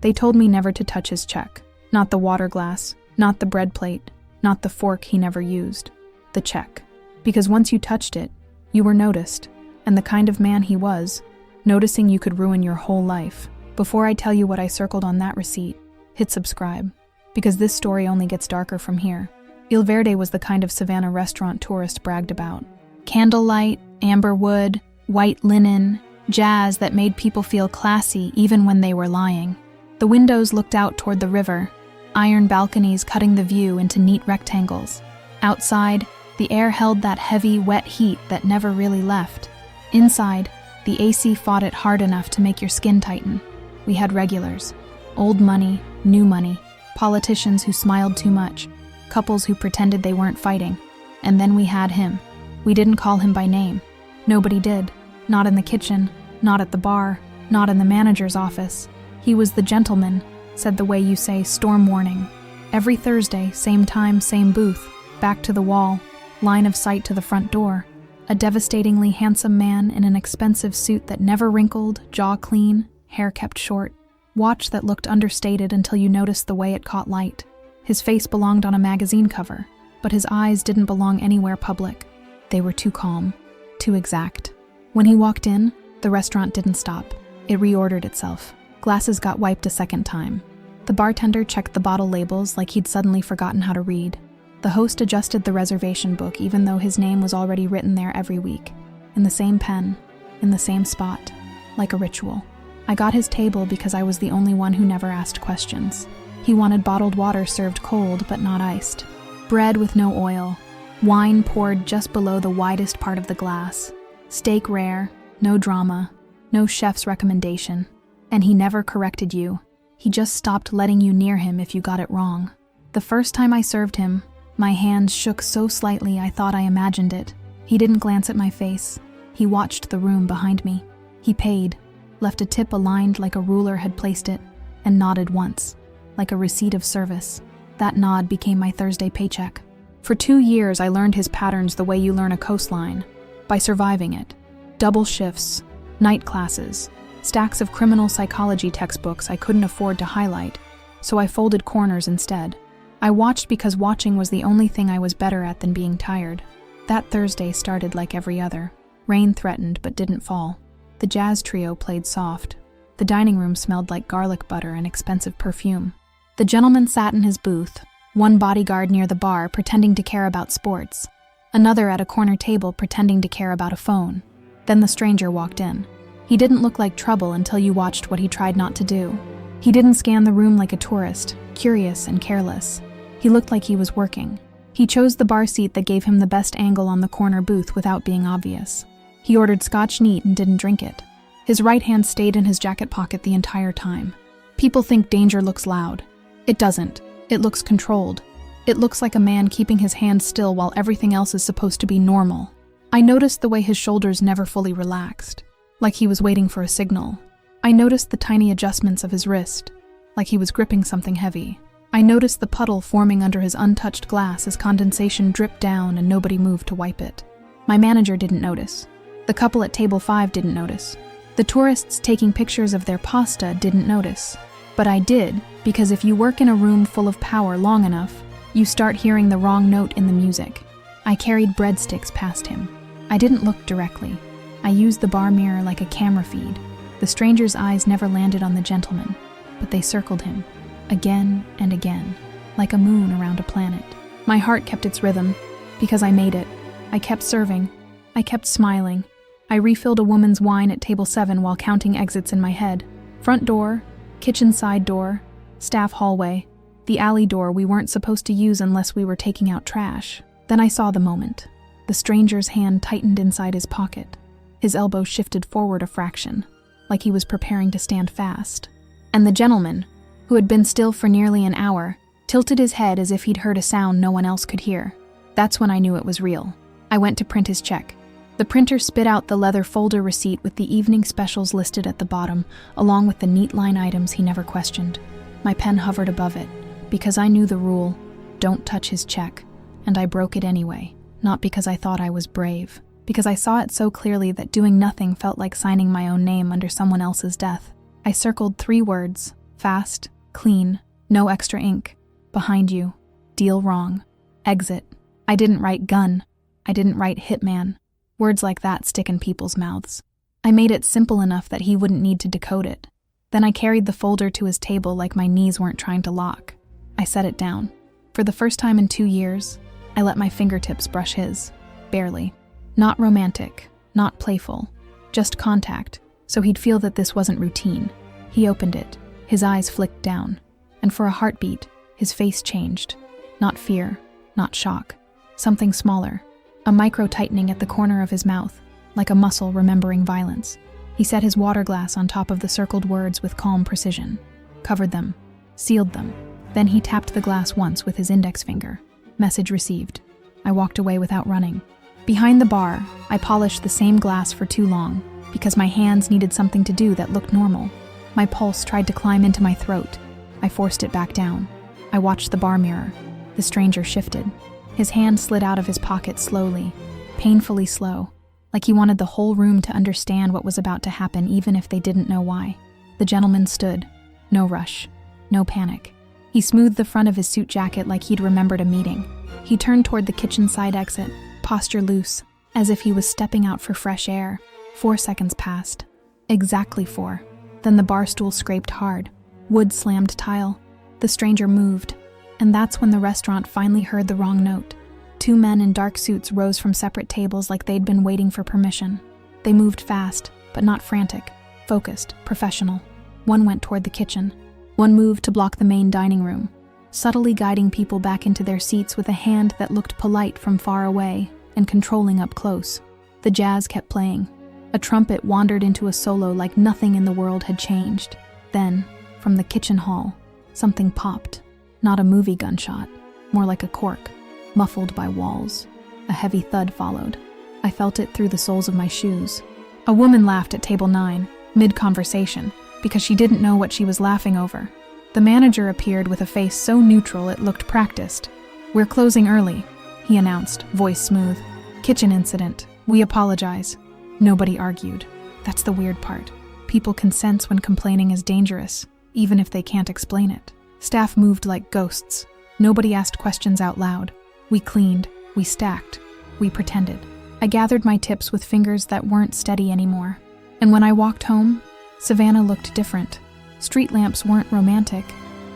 They told me never to touch his check. Not the water glass, not the bread plate, not the fork he never used. The check. Because once you touched it, you were noticed, and the kind of man he was, noticing you could ruin your whole life. Before I tell you what I circled on that receipt, hit subscribe, because this story only gets darker from here. Il Verde was the kind of Savannah restaurant tourists bragged about. Candlelight, amber wood, white linen, jazz that made people feel classy even when they were lying. The windows looked out toward the river, iron balconies cutting the view into neat rectangles. Outside, the air held that heavy, wet heat that never really left. Inside, the AC fought it hard enough to make your skin tighten. We had regulars. Old money, new money, politicians who smiled too much, couples who pretended they weren't fighting. And then we had him. We didn't call him by name. Nobody did. Not in the kitchen, not at the bar, not in the manager's office. He was the gentleman, said the way you say storm warning. Every Thursday, same time, same booth, back to the wall, line of sight to the front door. A devastatingly handsome man in an expensive suit that never wrinkled, jaw clean, hair kept short. Watch that looked understated until you noticed the way it caught light. His face belonged on a magazine cover, but his eyes didn't belong anywhere public. They were too calm, too exact. When he walked in, the restaurant didn't stop. It reordered itself. Glasses got wiped a second time. The bartender checked the bottle labels like he'd suddenly forgotten how to read. The host adjusted the reservation book even though his name was already written there every week. In the same pen, in the same spot, like a ritual. I got his table because I was the only one who never asked questions. He wanted bottled water served cold but not iced. Bread with no oil. Wine poured just below the widest part of the glass. Steak rare, no drama, no chef's recommendation. And he never corrected you. He just stopped letting you near him if you got it wrong. The first time I served him, my hands shook so slightly I thought I imagined it. He didn't glance at my face. He watched the room behind me. He paid, left a tip aligned like a ruler had placed it, and nodded once, like a receipt of service. That nod became my Thursday paycheck. For 2 years I learned his patterns the way you learn a coastline, by surviving it. Double shifts, night classes, stacks of criminal psychology textbooks I couldn't afford to highlight, so I folded corners instead. I watched because watching was the only thing I was better at than being tired. That Thursday started like every other. Rain threatened but didn't fall. The jazz trio played soft. The dining room smelled like garlic butter and expensive perfume. The gentleman sat in his booth, one bodyguard near the bar pretending to care about sports, another at a corner table pretending to care about a phone. Then the stranger walked in. He didn't look like trouble until you watched what he tried not to do. He didn't scan the room like a tourist, curious and careless. He looked like he was working. He chose the bar seat that gave him the best angle on the corner booth without being obvious. He ordered scotch neat and didn't drink it. His right hand stayed in his jacket pocket the entire time. People think danger looks loud. It doesn't. It looks controlled. It looks like a man keeping his hands still while everything else is supposed to be normal. I noticed the way his shoulders never fully relaxed, like he was waiting for a signal. I noticed the tiny adjustments of his wrist, like he was gripping something heavy. I noticed the puddle forming under his untouched glass as condensation dripped down and nobody moved to wipe it. My manager didn't notice. The couple at table 5 didn't notice. The tourists taking pictures of their pasta didn't notice. But I did, because if you work in a room full of power long enough, you start hearing the wrong note in the music. I carried breadsticks past him. I didn't look directly. I used the bar mirror like a camera feed. The stranger's eyes never landed on the gentleman, but they circled him, again and again, like a moon around a planet. My heart kept its rhythm, because I made it. I kept serving. I kept smiling. I refilled a woman's wine at table 7 while counting exits in my head. Front door, kitchen side door, staff hallway, the alley door we weren't supposed to use unless we were taking out trash. Then I saw the moment. The stranger's hand tightened inside his pocket. His elbow shifted forward a fraction, like he was preparing to stand fast. And the gentleman, who had been still for nearly an hour, tilted his head as if he'd heard a sound no one else could hear. That's when I knew it was real. I went to print his check. The printer spit out the leather folder receipt with the evening specials listed at the bottom, along with the neat line items he never questioned. My pen hovered above it, because I knew the rule, don't touch his check, and I broke it anyway, not because I thought I was brave, because I saw it so clearly that doing nothing felt like signing my own name under someone else's death. I circled 3 words, Fast, clean, no extra ink. Behind you. Deal wrong. Exit. I didn't write gun. I didn't write hitman. Words like that stick in people's mouths. I made it simple enough that he wouldn't need to decode it. Then I carried the folder to his table like my knees weren't trying to lock. I set it down. For the first time in 2 years, I let my fingertips brush his. Barely. Not romantic, not playful. Just contact, so he'd feel that this wasn't routine. He opened it. His eyes flicked down. And for a heartbeat, his face changed. Not fear, not shock. Something smaller. A micro-tightening at the corner of his mouth, like a muscle remembering violence. He set his water glass on top of the circled words with calm precision. Covered them. Sealed them. Then he tapped the glass once with his index finger. Message received. I walked away without running. Behind the bar, I polished the same glass for too long, because my hands needed something to do that looked normal. My pulse tried to climb into my throat. I forced it back down. I watched the bar mirror. The stranger shifted. His hand slid out of his pocket slowly, painfully slow, like he wanted the whole room to understand what was about to happen even if they didn't know why. The gentleman stood. No rush. No panic. He smoothed the front of his suit jacket like he'd remembered a meeting. He turned toward the kitchen side exit, posture loose, as if he was stepping out for fresh air. 4 seconds passed. Exactly 4. Then the bar stool scraped hard. Wood slammed tile. The stranger moved. And that's when the restaurant finally heard the wrong note. 2 men in dark suits rose from separate tables like they'd been waiting for permission. They moved fast, but not frantic. Focused, professional. One went toward the kitchen. One moved to block the main dining room, subtly guiding people back into their seats with a hand that looked polite from far away and controlling up close. The jazz kept playing. A trumpet wandered into a solo like nothing in the world had changed. Then, from the kitchen hall, something popped. Not a movie gunshot, more like a cork, muffled by walls. A heavy thud followed. I felt it through the soles of my shoes. A woman laughed at table 9, mid-conversation, because she didn't know what she was laughing over. The manager appeared with a face so neutral it looked practiced. "We're closing early," he announced, voice smooth. "Kitchen incident. We apologize." Nobody argued. That's the weird part. People can sense when complaining is dangerous, even if they can't explain it. Staff moved like ghosts. Nobody asked questions out loud. We cleaned. We stacked. We pretended. I gathered my tips with fingers that weren't steady anymore. And when I walked home, Savannah looked different. Street lamps weren't romantic.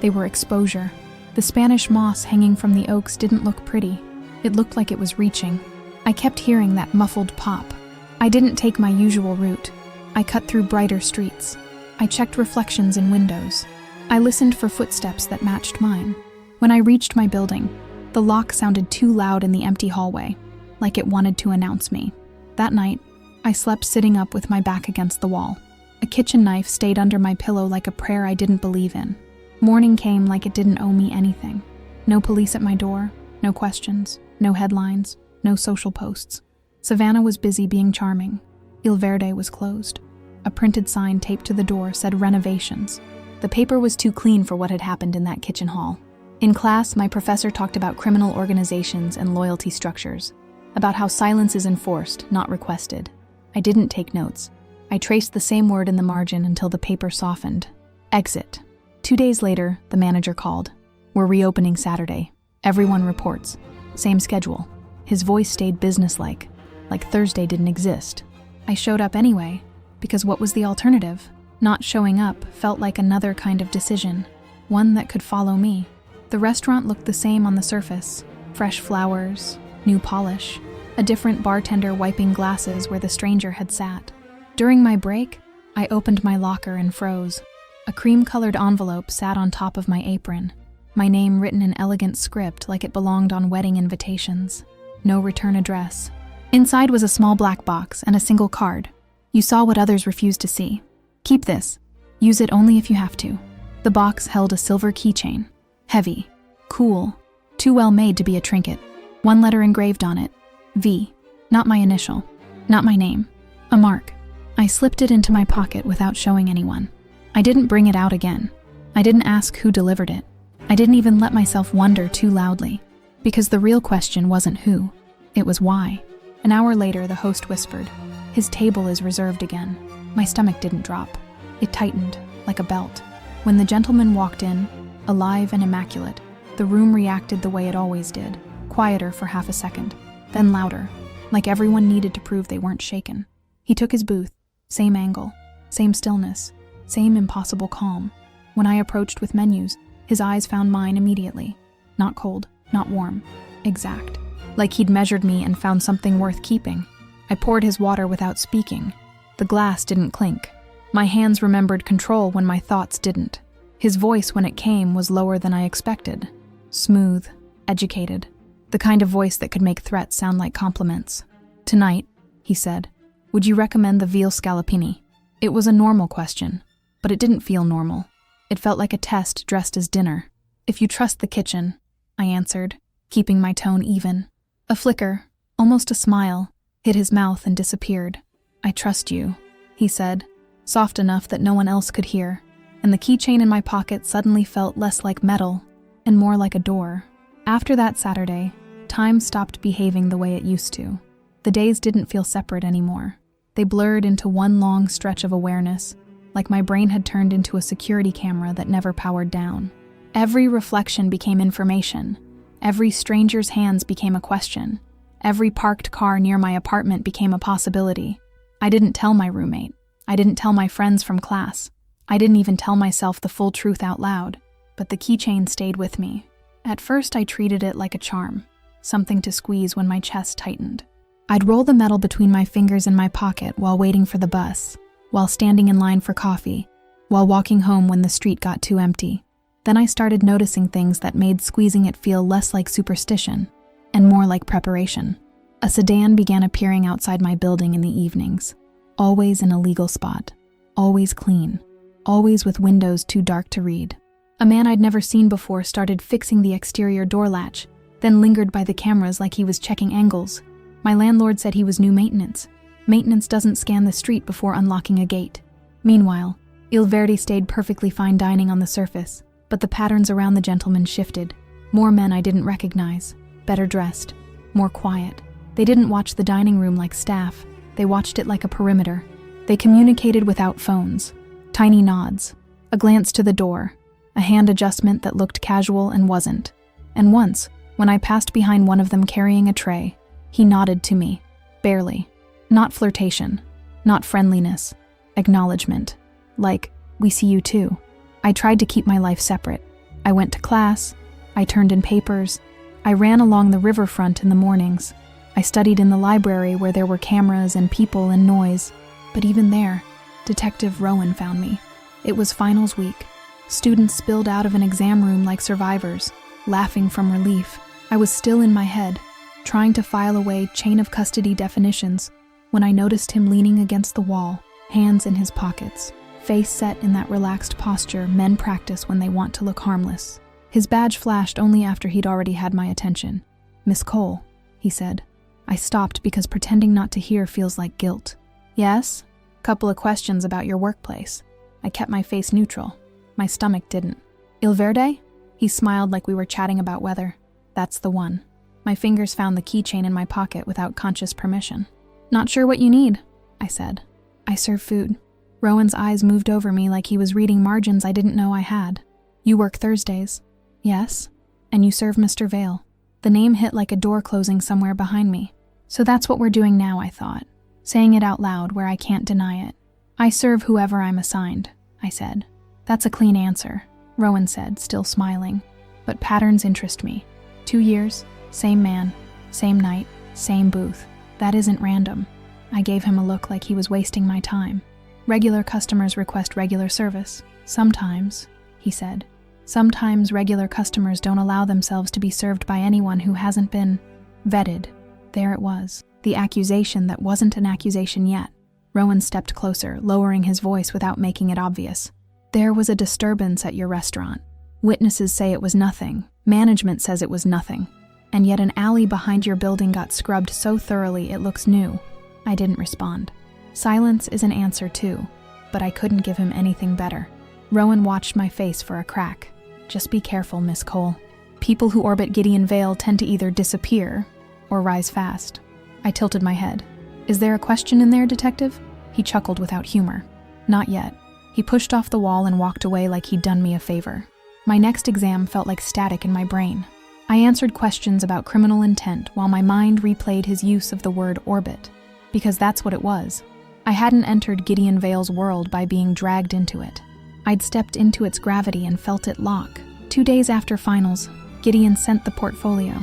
They were exposure. The Spanish moss hanging from the oaks didn't look pretty. It looked like it was reaching. I kept hearing that muffled pop. I didn't take my usual route. I cut through brighter streets. I checked reflections in windows. I listened for footsteps that matched mine. When I reached my building, the lock sounded too loud in the empty hallway, like it wanted to announce me. That night, I slept sitting up with my back against the wall. A kitchen knife stayed under my pillow like a prayer I didn't believe in. Morning came like it didn't owe me anything. No police at my door, no questions, no headlines, no social posts. Savannah was busy being charming. Il Verde was closed. A printed sign taped to the door said renovations. The paper was too clean for what had happened in that kitchen hall. In class, my professor talked about criminal organizations and loyalty structures, about how silence is enforced, not requested. I didn't take notes. I traced the same word in the margin until the paper softened. Exit. 2 days later, the manager called. "We're reopening Saturday. Everyone reports. Same schedule." His voice stayed businesslike, like Thursday didn't exist. I showed up anyway, because what was the alternative? Not showing up felt like another kind of decision, one that could follow me. The restaurant looked the same on the surface. Fresh flowers, new polish, a different bartender wiping glasses where the stranger had sat. During my break, I opened my locker and froze. A cream-colored envelope sat on top of my apron, my name written in elegant script like it belonged on wedding invitations. No return address. Inside was a small black box and a single card. "You saw what others refused to see. Keep this. Use it only if you have to." The box held a silver keychain. Heavy. Cool. Too well made to be a trinket. One letter engraved on it. V. Not my initial. Not my name. A mark. I slipped it into my pocket without showing anyone. I didn't bring it out again. I didn't ask who delivered it. I didn't even let myself wonder too loudly. Because the real question wasn't who. It was why. An hour later, the host whispered, "His table is reserved again." My stomach didn't drop. It tightened, like a belt. When the gentleman walked in, alive and immaculate, the room reacted the way it always did, quieter for half a second, then louder, like everyone needed to prove they weren't shaken. He took his booth, same angle, same stillness, same impossible calm. When I approached with menus, his eyes found mine immediately. Not cold, not warm, exact. Like he'd measured me and found something worth keeping. I poured his water without speaking. The glass didn't clink. My hands remembered control when my thoughts didn't. His voice, when it came, was lower than I expected. Smooth, educated. The kind of voice that could make threats sound like compliments. "Tonight," he said, "would you recommend the veal scallopini?" It was a normal question, but it didn't feel normal. It felt like a test dressed as dinner. "If you trust the kitchen," I answered, keeping my tone even. A flicker, almost a smile, hit his mouth and disappeared. "I trust you," he said, soft enough that no one else could hear, and the keychain in my pocket suddenly felt less like metal and more like a door. After that Saturday, time stopped behaving the way it used to. The days didn't feel separate anymore. They blurred into one long stretch of awareness, like my brain had turned into a security camera that never powered down. Every reflection became information. Every stranger's hands became a question. Every parked car near my apartment became a possibility. I didn't tell my roommate. I didn't tell my friends from class. I didn't even tell myself the full truth out loud. But the keychain stayed with me. At first, I treated it like a charm, something to squeeze when my chest tightened. I'd roll the metal between my fingers in my pocket while waiting for the bus, while standing in line for coffee, while walking home when the street got too empty. Then I started noticing things that made squeezing it feel less like superstition and more like preparation. A sedan began appearing outside my building in the evenings, always in a legal spot, always clean, always with windows too dark to read. A man I'd never seen before started fixing the exterior door latch, then lingered by the cameras like he was checking angles. My landlord said he was new maintenance. Maintenance doesn't scan the street before unlocking a gate. Meanwhile, Il Verde stayed perfectly fine dining on the surface, but the patterns around the gentleman shifted. More men I didn't recognize, better dressed, more quiet. They didn't watch the dining room like staff. They watched it like a perimeter. They communicated without phones. Tiny nods, a glance to the door, a hand adjustment that looked casual and wasn't. And once, when I passed behind one of them carrying a tray, he nodded to me, barely. Not flirtation, not friendliness, acknowledgement. Like, "We see you too." I tried to keep my life separate. I went to class, I turned in papers, I ran along the riverfront in the mornings. I studied in the library where there were cameras and people and noise. But even there, Detective Rowan found me. It was finals week. Students spilled out of an exam room like survivors, laughing from relief. I was still in my head, trying to file away chain of custody definitions, when I noticed him leaning against the wall, hands in his pockets, face set in that relaxed posture men practice when they want to look harmless. His badge flashed only after he'd already had my attention. "Miss Cole," he said. I stopped because pretending not to hear feels like guilt. "Yes? Couple of questions about your workplace." I kept my face neutral. My stomach didn't. "Il Verde?" He smiled like we were chatting about weather. "That's the one." My fingers found the keychain in my pocket without conscious permission. "Not sure what you need," I said. "I serve food." Rowan's eyes moved over me like he was reading margins I didn't know I had. "You work Thursdays?" "Yes." "And you serve Mr. Vale." The name hit like a door closing somewhere behind me. "So that's what we're doing now," I thought, saying it out loud where I can't deny it. "I serve whoever I'm assigned," I said. "That's a clean answer," Rowan said, still smiling. "But patterns interest me. 2 years, same man, same night, same booth. That isn't random." I gave him a look like he was wasting my time. "Regular customers request regular service. Sometimes," he said. "Sometimes regular customers don't allow themselves to be served by anyone who hasn't been vetted." There it was, the accusation that wasn't an accusation yet. Rowan stepped closer, lowering his voice without making it obvious. "There was a disturbance at your restaurant. Witnesses say it was nothing. Management says it was nothing. And yet an alley behind your building got scrubbed so thoroughly it looks new." I didn't respond. Silence is an answer too, but I couldn't give him anything better. Rowan watched my face for a crack. "Just be careful, Miss Cole. People who orbit Gideon Vale tend to either disappear or rise fast." I tilted my head. "Is there a question in there, Detective?" He chuckled without humor. "Not yet. He pushed off the wall and walked away like he'd done me a favor. My next exam felt like static in my brain. I answered questions about criminal intent while my mind replayed his use of the word orbit, because that's what it was. I hadn't entered Gideon Vale's world by being dragged into it. I'd stepped into its gravity and felt it lock. 2 days after finals, Gideon sent the portfolio.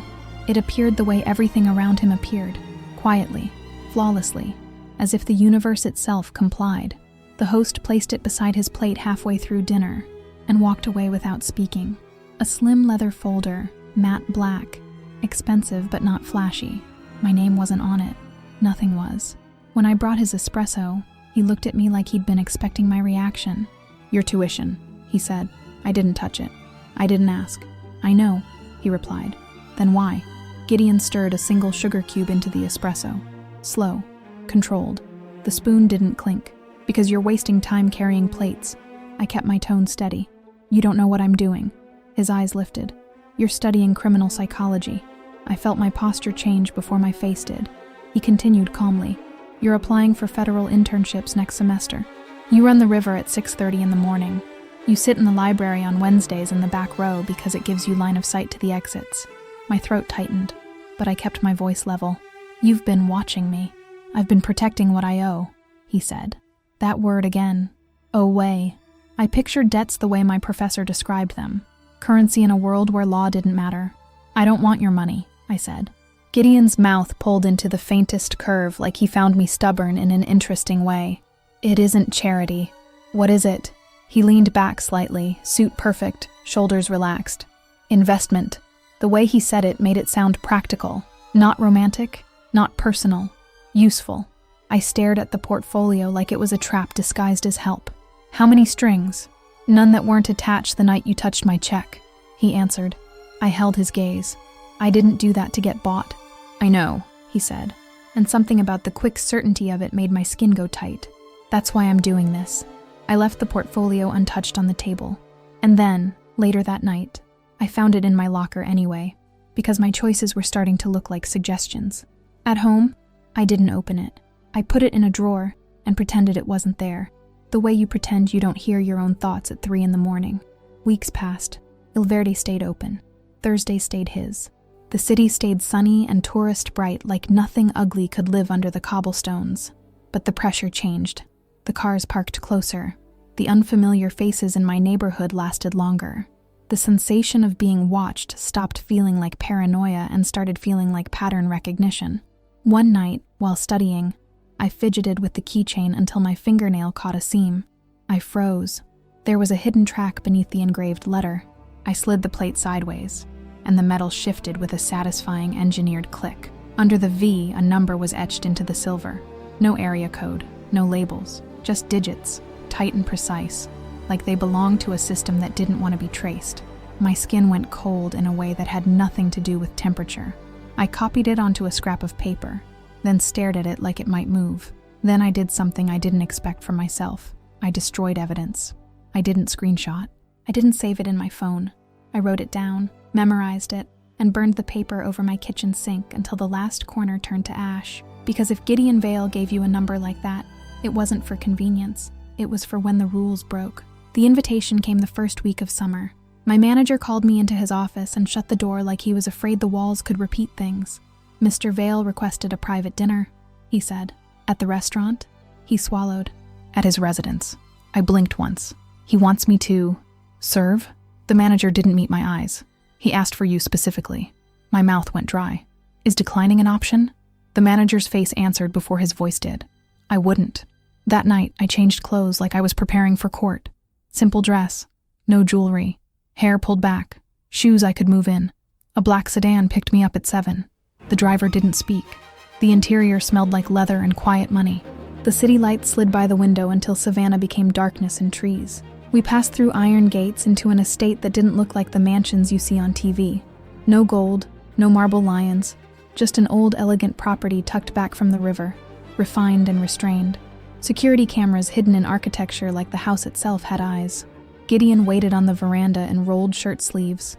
It appeared the way everything around him appeared, quietly, flawlessly, as if the universe itself complied. The host placed it beside his plate halfway through dinner and walked away without speaking. A slim leather folder, matte black, expensive but not flashy. My name wasn't on it. Nothing was. When I brought his espresso, he looked at me like he'd been expecting my reaction. "Your tuition," he said. I didn't touch it. I didn't ask. "I know," he replied. "Then why?" Gideon stirred a single sugar cube into the espresso. Slow, controlled. The spoon didn't clink. "Because you're wasting time carrying plates." I kept my tone steady. "You don't know what I'm doing." His eyes lifted. "You're studying criminal psychology." I felt my posture change before my face did. He continued calmly. "You're applying for federal internships next semester. You run the river at 6:30 in the morning. You sit in the library on Wednesdays in the back row because it gives you line of sight to the exits." My throat tightened, but I kept my voice level. "You've been watching me. I've been protecting what I owe," he said. That word again. "Oh, way." I pictured debts the way my professor described them. Currency in a world where law didn't matter. "I don't want your money," I said. Gideon's mouth pulled into the faintest curve like he found me stubborn in an interesting way. "It isn't charity." "What is it?" He leaned back slightly, suit perfect, shoulders relaxed. "Investment." The way he said it made it sound practical. Not romantic, not personal. Useful. I stared at the portfolio like it was a trap disguised as help. "How many strings?" "None that weren't attached the night you touched my check," he answered. I held his gaze. "I didn't do that to get bought." "I know," he said, and something about the quick certainty of it made my skin go tight. "That's why I'm doing this." I left the portfolio untouched on the table. And then, later that night, I found it in my locker anyway, because my choices were starting to look like suggestions. At home, I didn't open it. I put it in a drawer and pretended it wasn't there, the way you pretend you don't hear your own thoughts at 3 in the morning. Weeks passed. Il Verde stayed open. Thursday stayed his. The city stayed sunny and tourist bright like nothing ugly could live under the cobblestones. But the pressure changed. The cars parked closer. The unfamiliar faces in my neighborhood lasted longer. The sensation of being watched stopped feeling like paranoia and started feeling like pattern recognition. One night, while studying, I fidgeted with the keychain until my fingernail caught a seam. I froze. There was a hidden track beneath the engraved letter. I slid the plate sideways, and the metal shifted with a satisfying engineered click. Under the V, a number was etched into the silver. No area code, no labels, just digits, tight and precise, like they belonged to a system that didn't want to be traced. My skin went cold in a way that had nothing to do with temperature. I copied it onto a scrap of paper, then stared at it like it might move. Then I did something I didn't expect from myself. I destroyed evidence. I didn't screenshot. I didn't save it in my phone. I wrote it down, memorized it, and burned the paper over my kitchen sink until the last corner turned to ash. Because if Gideon Vale gave you a number like that, it wasn't for convenience. It was for when the rules broke. The invitation came the first week of summer. My manager called me into his office and shut the door like he was afraid the walls could repeat things. "Mr. Vale requested a private dinner," he said. "At the restaurant?" He swallowed. "At his residence." I blinked once. "He wants me to serve?" The manager didn't meet my eyes. "He asked for you specifically." My mouth went dry. "Is declining an option?" The manager's face answered before his voice did. "I wouldn't." That night, I changed clothes like I was preparing for court. Simple dress, no jewelry, hair pulled back, shoes I could move in. A black sedan picked me up at 7. The driver didn't speak. The interior smelled like leather and quiet money. The city lights slid by the window until Savannah became darkness and trees. We passed through iron gates into an estate that didn't look like the mansions you see on TV. No gold, no marble lions, just an old elegant property tucked back from the river, refined and restrained. Security cameras hidden in architecture like the house itself had eyes. Gideon waited on the veranda in rolled shirt sleeves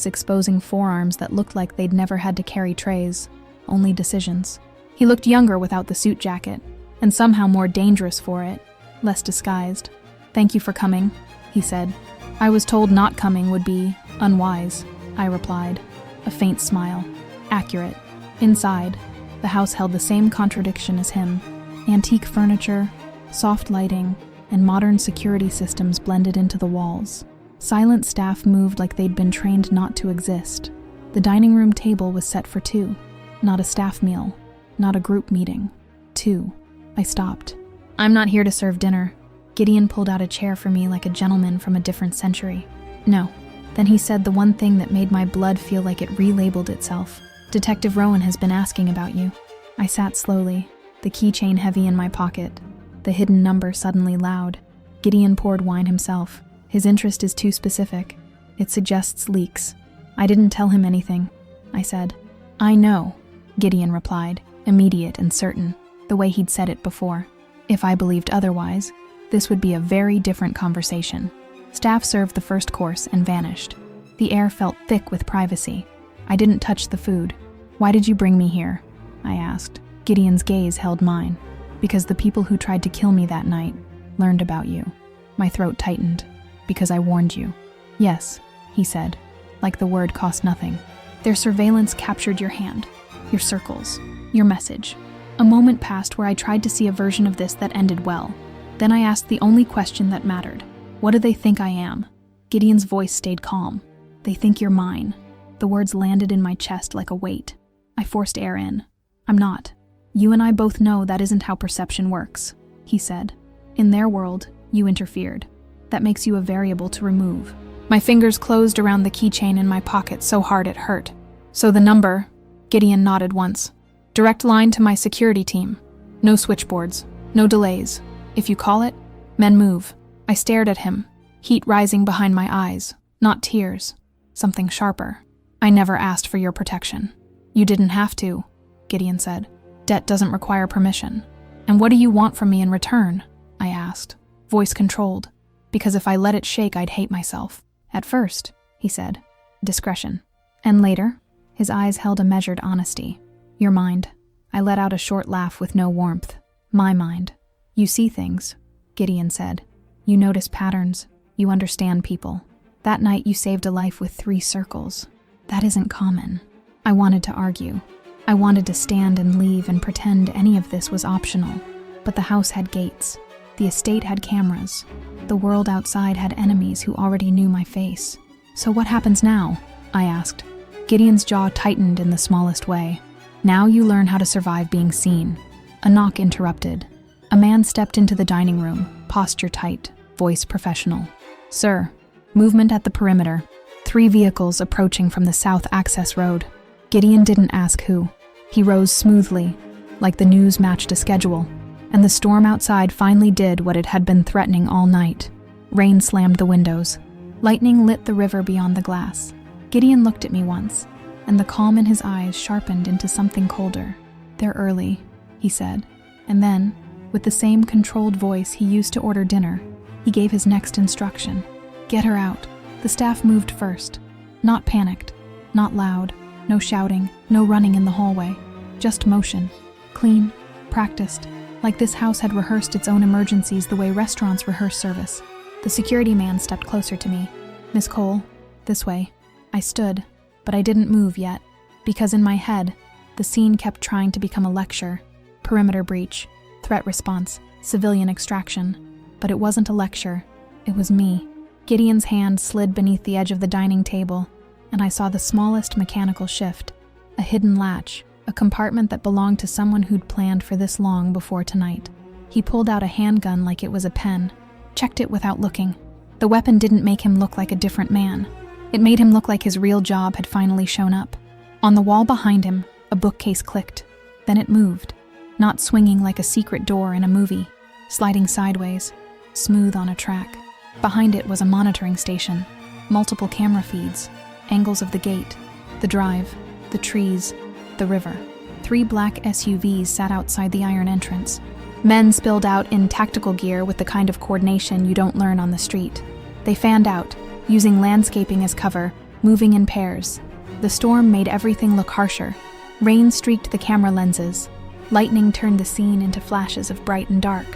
exposing forearms that looked like they'd never had to carry trays, only decisions. He looked younger without the suit jacket, and somehow more dangerous for it, less disguised. "Thank you for coming," he said. "I was told not coming would be unwise," I replied, a faint smile. Accurate. Inside, the house held the same contradiction as him. Antique furniture, soft lighting, and modern security systems blended into the walls. Silent staff moved like they'd been trained not to exist. The dining room table was set for 2. Not a staff meal, not a group meeting. 2. I stopped. "I'm not here to serve dinner." Gideon pulled out a chair for me like a gentleman from a different century. "No." Then he said the one thing that made my blood feel like it relabeled itself. "Detective Rowan has been asking about you." I sat slowly, the keychain heavy in my pocket, the hidden number suddenly loud. Gideon poured wine himself. His interest is too specific. It suggests leaks. "I didn't tell him anything," I said. "I know," Gideon replied, immediate and certain, the way he'd said it before. If I believed otherwise, this would be a very different conversation. Staff served the first course and vanished. The air felt thick with privacy. I didn't touch the food. "Why did you bring me here?" I asked. Gideon's gaze held mine. "Because the people who tried to kill me that night learned about you." My throat tightened. "Because I warned you." "Yes," he said, like the word cost nothing. "Their surveillance captured your hand, your circles, your message." A moment passed where I tried to see a version of this that ended well. Then I asked the only question that mattered. "What do they think I am?" Gideon's voice stayed calm. "They think you're mine." The words landed in my chest like a weight. I forced air in. "I'm not. You and I both know that isn't how perception works," he said. "In their world, you interfered. That makes you a variable to remove." My fingers closed around the keychain in my pocket so hard it hurt. "So the number," Gideon nodded once. "Direct line to my security team. No switchboards, no delays. If you call it, men move." I stared at him, heat rising behind my eyes, not tears, something sharper. "I never asked for your protection." "You didn't have to," Gideon said. "Debt doesn't require permission." "And what do you want from me in return?" I asked, voice controlled, because if I let it shake, I'd hate myself. "At first," he said, "discretion. And later," his eyes held a measured honesty. "Your mind." I let out a short laugh with no warmth. "My mind." "You see things," Gideon said. "You notice patterns. You understand people. That night you saved a life with 3 circles. That isn't common." I wanted to argue. I wanted to stand and leave and pretend any of this was optional. But the house had gates. The estate had cameras. The world outside had enemies who already knew my face. "So what happens now?" I asked. Gideon's jaw tightened in the smallest way. "Now you learn how to survive being seen." A knock interrupted. A man stepped into the dining room, posture tight, voice professional. "Sir, movement at the perimeter. 3 vehicles approaching from the south access road." Gideon didn't ask who. He rose smoothly, like the news matched a schedule, and the storm outside finally did what it had been threatening all night. Rain slammed the windows. Lightning lit the river beyond the glass. Gideon looked at me once, and the calm in his eyes sharpened into something colder. "They're early," he said, and then, with the same controlled voice he used to order dinner, he gave his next instruction. "Get her out." The staff moved first. Not panicked, not loud, no shouting, no running in the hallway. Just motion. Clean, practiced, like this house had rehearsed its own emergencies the way restaurants rehearse service. The security man stepped closer to me. "Miss Cole, this way." I stood, but I didn't move yet, because in my head, the scene kept trying to become a lecture. Perimeter breach, threat response, civilian extraction. But it wasn't a lecture. It was me. Gideon's hand slid beneath the edge of the dining table, and I saw the smallest mechanical shift. A hidden latch, a compartment that belonged to someone who'd planned for this long before tonight. He pulled out a handgun like it was a pen, checked it without looking. The weapon didn't make him look like a different man. It made him look like his real job had finally shown up. On the wall behind him, a bookcase clicked. Then it moved, not swinging like a secret door in a movie, sliding sideways, smooth on a track. Behind it was a monitoring station, multiple camera feeds, angles of the gate, the drive, the trees, the river. 3 black SUVs sat outside the iron entrance. Men spilled out in tactical gear with the kind of coordination you don't learn on the street. They fanned out, using landscaping as cover, moving in pairs. The storm made everything look harsher. Rain streaked the camera lenses. Lightning turned the scene into flashes of bright and dark.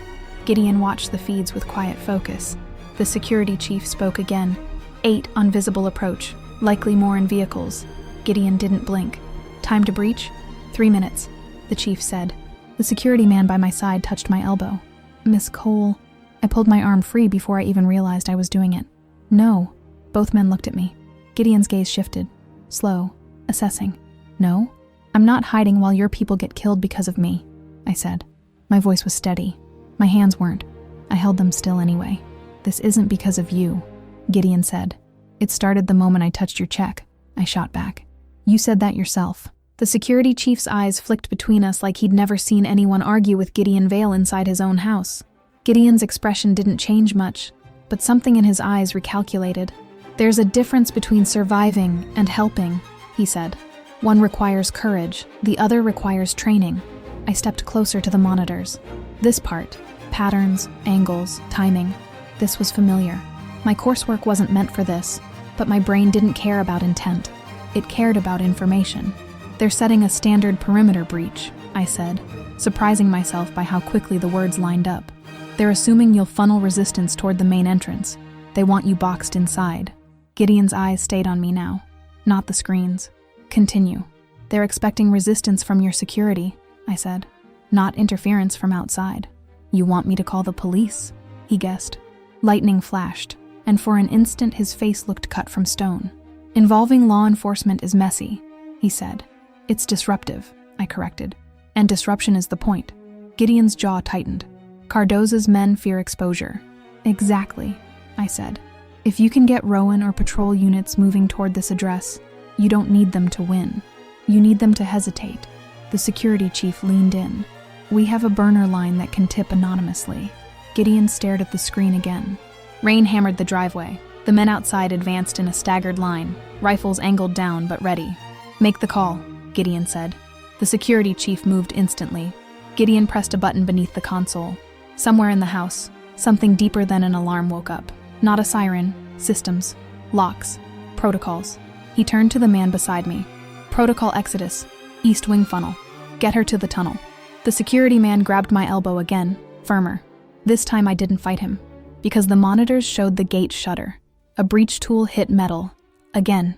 Gideon watched the feeds with quiet focus. The security chief spoke again. 8 on visible approach, likely more in vehicles. Gideon didn't blink. Time to breach? 3 minutes, the chief said. The security man by my side touched my elbow. Miss Cole. I pulled my arm free before I even realized I was doing it. No. Both men looked at me. Gideon's gaze shifted. Slow. Assessing. No? I'm not hiding while your people get killed because of me, I said. My voice was steady. My hands weren't. I held them still anyway. This isn't because of you, Gideon said. It started the moment I touched your check, I shot back. You said that yourself. The security chief's eyes flicked between us like he'd never seen anyone argue with Gideon Vale inside his own house. Gideon's expression didn't change much, but something in his eyes recalculated. There's a difference between surviving and helping, he said. One requires courage, the other requires training. I stepped closer to the monitors. This part, patterns, angles, timing, this was familiar. My coursework wasn't meant for this, but my brain didn't care about intent. It cared about information. They're setting a standard perimeter breach, I said, surprising myself by how quickly the words lined up. They're assuming you'll funnel resistance toward the main entrance. They want you boxed inside. Gideon's eyes stayed on me now, not the screens. Continue. They're expecting resistance from your security, I said, not interference from outside. You want me to call the police? He guessed. Lightning flashed, and for an instant his face looked cut from stone. Involving law enforcement is messy, he said. It's disruptive, I corrected. And disruption is the point. Gideon's jaw tightened. Cardoza's men fear exposure. Exactly, I said. If you can get Rowan or patrol units moving toward this address, you don't need them to win. You need them to hesitate. The security chief leaned in. We have a burner line that can tip anonymously. Gideon stared at the screen again. Rain hammered the driveway. The men outside advanced in a staggered line, rifles angled down but ready. Make the call, Gideon said. The security chief moved instantly. Gideon pressed a button beneath the console. Somewhere in the house, something deeper than an alarm woke up. Not a siren, systems, locks, protocols. He turned to the man beside me. Protocol Exodus, East Wing funnel. Get her to the tunnel. The security man grabbed my elbow again, firmer. This time I didn't fight him, because the monitors showed the gate shudder. A breach tool hit metal. Again.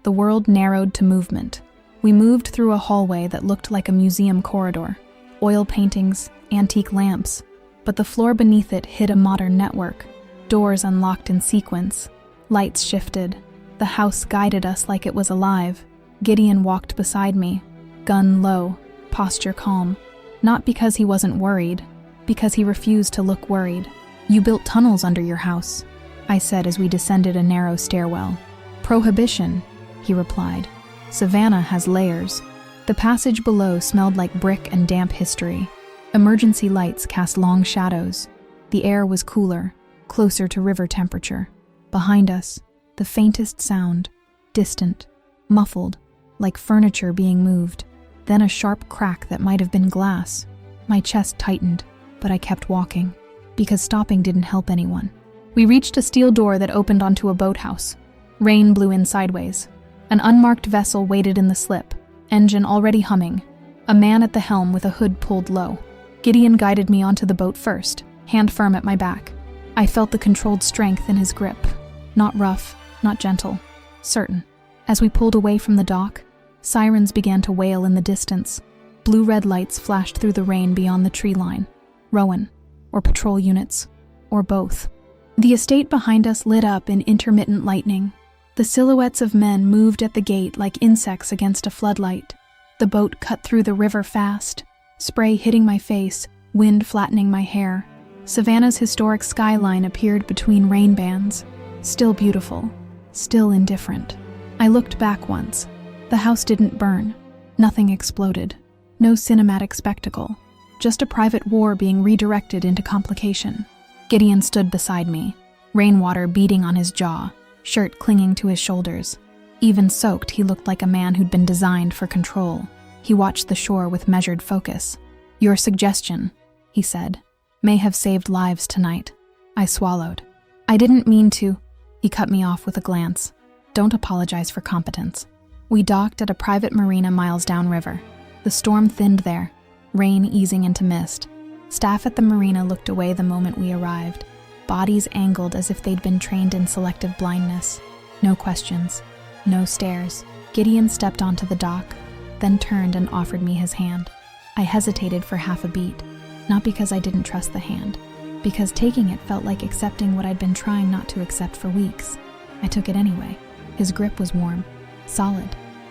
The world narrowed to movement. We moved through a hallway that looked like a museum corridor. Oil paintings, antique lamps. But the floor beneath it hid a modern network. Doors unlocked in sequence. Lights shifted. The house guided us like it was alive. Gideon walked beside me, gun low, posture calm. Not because he wasn't worried, because he refused to look worried. You built tunnels under your house, I said as we descended a narrow stairwell. Prohibition, he replied. Savannah has layers. The passage below smelled like brick and damp history. Emergency lights cast long shadows. The air was cooler, closer to river temperature. Behind us, the faintest sound, distant, muffled, like furniture being moved. Then a sharp crack that might have been glass. My chest tightened, but I kept walking, because stopping didn't help anyone. We reached a steel door that opened onto a boathouse. Rain blew in sideways. An unmarked vessel waited in the slip, engine already humming. A man at the helm with a hood pulled low. Gideon guided me onto the boat first, hand firm at my back. I felt the controlled strength in his grip. Not rough, not gentle, certain. As we pulled away from the dock, sirens began to wail in the distance. Blue-red lights flashed through the rain beyond the tree line. Rowan, or patrol units, or both. The estate behind us lit up in intermittent lightning. The silhouettes of men moved at the gate like insects against a floodlight. The boat cut through the river fast, spray hitting my face, wind flattening my hair. Savannah's historic skyline appeared between rain bands. Still beautiful, still indifferent. I looked back once. The house didn't burn. Nothing exploded. No cinematic spectacle. Just a private war being redirected into complication. Gideon stood beside me, rainwater beating on his jaw, shirt clinging to his shoulders. Even soaked, he looked like a man who'd been designed for control. He watched the shore with measured focus. Your suggestion, he said, may have saved lives tonight. I swallowed. I didn't mean to. He cut me off with a glance. Don't apologize for competence. We docked at a private marina miles downriver. The storm thinned there, rain easing into mist. Staff at the marina looked away the moment we arrived. bodies angled as if they'd been trained in selective blindness. No questions, no stares. Gideon stepped onto the dock, then turned and offered me his hand. I hesitated for half a beat, not because I didn't trust the hand, because taking it felt like accepting what I'd been trying not to accept for weeks. I took it anyway. His grip was warm, solid.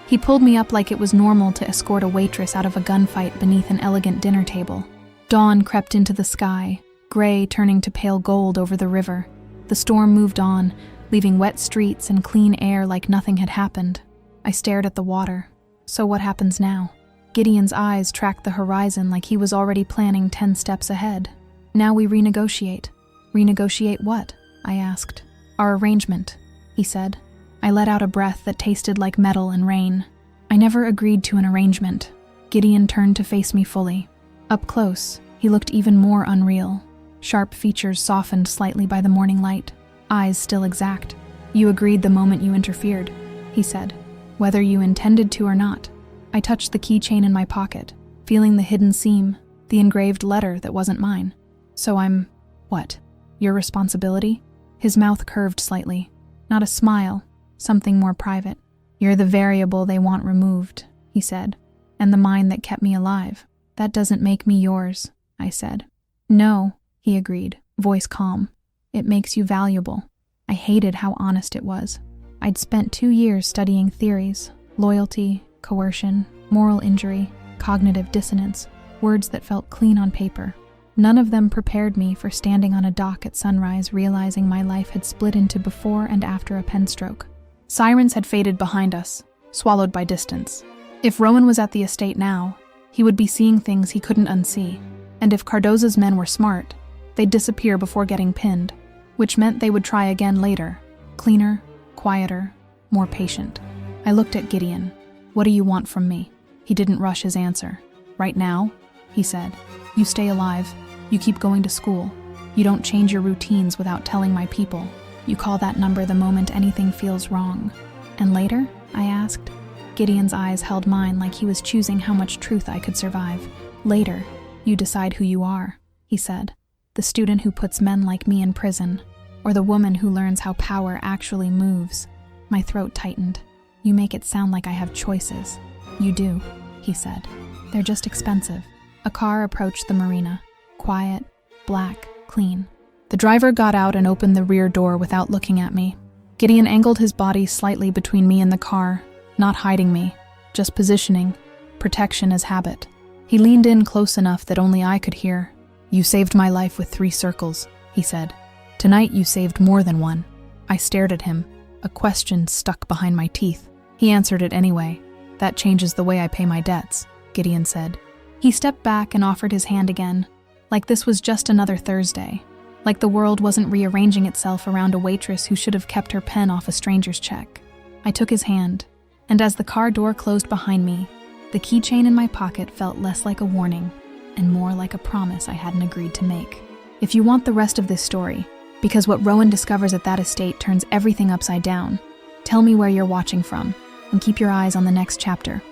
He pulled me up like it was normal to escort a waitress out of a gunfight beneath an elegant dinner table. Dawn crept into the sky, gray turning to pale gold over the river. The storm moved on, leaving wet streets and clean air like nothing had happened. I stared at the water. So what happens now? Gideon's eyes tracked the horizon like he was already planning 10 steps ahead. Now we renegotiate. Renegotiate what? I asked. Our arrangement, he said. I let out a breath that tasted like metal and rain. I never agreed to an arrangement. Gideon turned to face me fully. Up close, he looked even more unreal. Sharp features softened slightly by the morning light. Eyes still exact. You agreed the moment you interfered, he said. Whether you intended to or not. I touched the keychain in my pocket, feeling the hidden seam, the engraved letter that wasn't mine. So I'm, what? Your responsibility? His mouth curved slightly. Not a smile, something more private. You're the variable they want removed, he said. And the mind that kept me alive. That doesn't make me yours, I said. No, he agreed, voice calm. It makes you valuable. I hated how honest it was. I'd spent 2 years studying theories, loyalty, coercion, moral injury, cognitive dissonance, words that felt clean on paper. None of them prepared me for standing on a dock at sunrise realizing my life had split into before and after a pen stroke. Sirens had faded behind us, swallowed by distance. If Rowan was at the estate now, he would be seeing things he couldn't unsee. And if Cardoza's men were smart, they'd disappear before getting pinned, which meant they would try again later, cleaner, quieter, more patient. I looked at Gideon. What do you want from me? He didn't rush his answer. Right now, he said, you stay alive. You keep going to school. You don't change your routines without telling my people. You call that number the moment anything feels wrong. And later? I asked. Gideon's eyes held mine like he was choosing how much truth I could survive. Later, you decide who you are, he said. The student who puts men like me in prison, or the woman who learns how power actually moves. My throat tightened. You make it sound like I have choices. You do, he said. They're just expensive. A car approached the marina. Quiet, black, clean. The driver got out and opened the rear door without looking at me. Gideon angled his body slightly between me and the car, not hiding me, just positioning, protection as habit. He leaned in close enough that only I could hear. You saved my life with 3 circles, he said. Tonight you saved more than one. I stared at him, a question stuck behind my teeth. He answered it anyway. That changes the way I pay my debts, Gideon said. He stepped back and offered his hand again, like this was just another Thursday, like the world wasn't rearranging itself around a waitress who should have kept her pen off a stranger's check. I took his hand, and as the car door closed behind me, the keychain in my pocket felt less like a warning and more like a promise I hadn't agreed to make. If you want the rest of this story, because what Rowan discovers at that estate turns everything upside down, tell me where you're watching from, and keep your eyes on the next chapter.